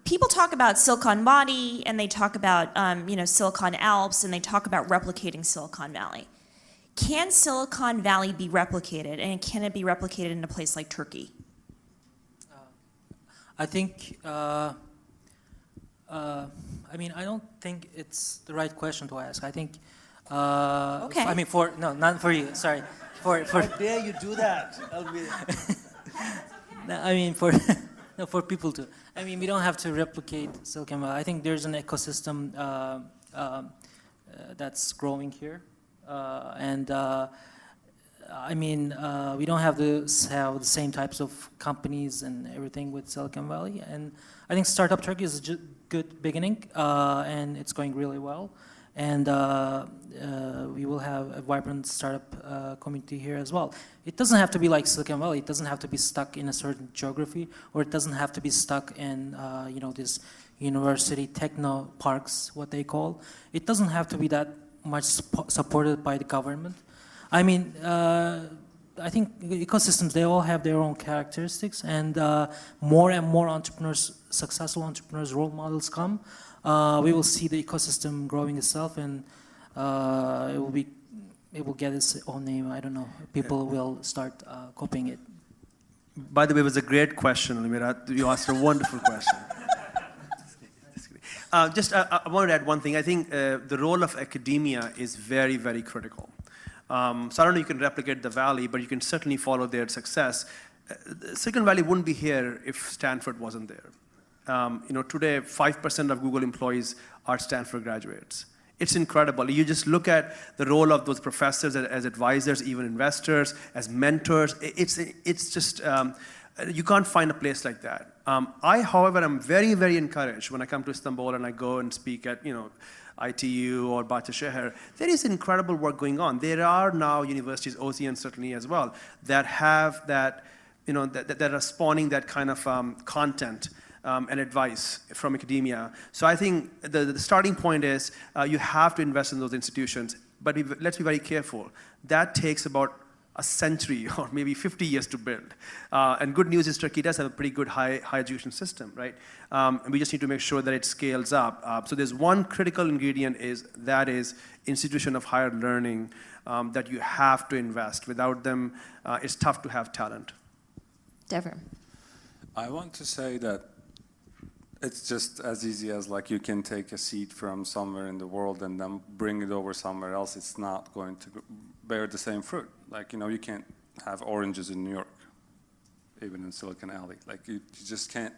people talk about Silicon Valley, and they talk about Silicon Alps, and they talk about replicating Silicon Valley. Can Silicon Valley be replicated, and can it be replicated in a place like Turkey? I think, I mean, I don't think it's the right question to ask. I think, okay. I mean, no, not for you, sorry. How dare you do that, Elvira? No, I mean, no, for people to. I mean, we don't have to replicate Silicon Valley. I think there's an ecosystem that's growing here. I mean, we don't have to have the same types of companies and everything with Silicon Valley. And I think Startup Turkey is a good beginning, and it's going really well. And we will have a vibrant startup community here as well. It doesn't have to be like Silicon Valley. It doesn't have to be stuck in a certain geography, or it doesn't have to be stuck in this university techno parks, what they call. It doesn't have to be that much supported by the government. I mean, I think ecosystems, they all have their own characteristics, and more and more entrepreneurs, successful entrepreneurs, role models come. We will see the ecosystem growing itself, and it will get its own name. I don't know. People will start copying it. By the way, it was a great question, Elvira. You asked a wonderful question. I wanted to add one thing. I think the role of academia is very, very critical. So I don't know if you can replicate the Valley, but you can certainly follow their success. Silicon Valley wouldn't be here if Stanford wasn't there. Today, 5% of Google employees are Stanford graduates. It's incredible. You just look at the role of those professors as advisors, even investors, as mentors. It's just, you can't find a place like that. I, however, am very, very encouraged when I come to Istanbul and I go and speak at, ITU or Bahçeşehir. There is incredible work going on. There are now universities, OCN certainly as well, that have that, that are spawning that kind of content and advice from academia. So I think the starting point is you have to invest in those institutions, but let's be very careful. That takes about a century or maybe 50 years to build. And good news is Turkey does have a pretty good high education system, right? And we just need to make sure that it scales up. So there's one critical ingredient that is institution of higher learning that you have to invest. Without them, it's tough to have talent. Dever. I want to say that it's just as easy as like you can take a seed from somewhere in the world and then bring it over somewhere else. It's not going to bear the same fruit. Like, you can't have oranges in New York, even in Silicon Valley. Like, you just can't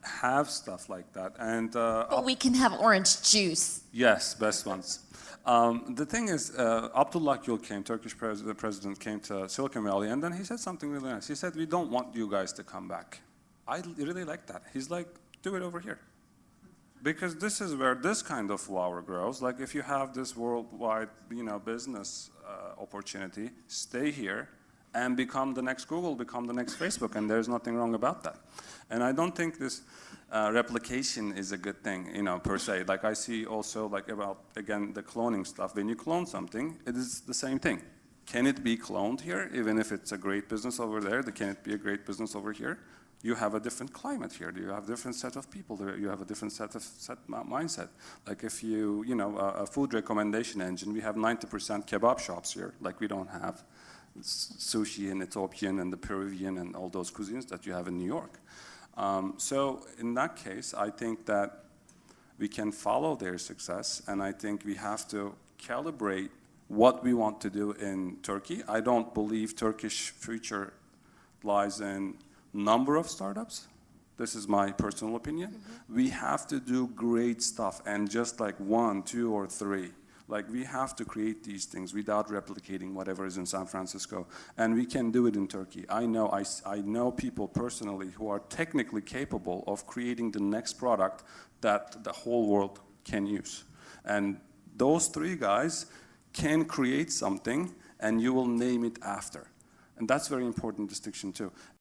have stuff like that. And but we can have orange juice. Yes, best ones. The thing is, Abdullah Gül came, Turkish president, came to Silicon Valley, and then he said something really nice. He said, "We don't want you guys to come back." I really like that. He's like, do it over here. Because this is where this kind of flower grows. Like if you have this worldwide, business opportunity, stay here and become the next Google, become the next Facebook, and there's nothing wrong about that. And I don't think this replication is a good thing, per se. Like I see also like about, again, the cloning stuff. When you clone something, it is the same thing. Can it be cloned here, even if it's a great business over there? Can it be a great business over here? You have a different climate here. You have a different set of people there. You have a different mindset. Like if a food recommendation engine, we have 90% kebab shops here. Like we don't have sushi and Ethiopian and the Peruvian and all those cuisines that you have in New York. So in that case, I think that we can follow their success, and I think we have to calibrate what we want to do in Turkey. I don't believe Turkish future lies in number of startups. This is my personal opinion. We have to do great stuff, and just like 1, 2, or 3. Like we have to create these things without replicating whatever is in San Francisco, and we can do it in Turkey. I know people personally who are technically capable of creating the next product that the whole world can use. And those 3 guys can create something, and you will name it after. And that's a very important distinction too.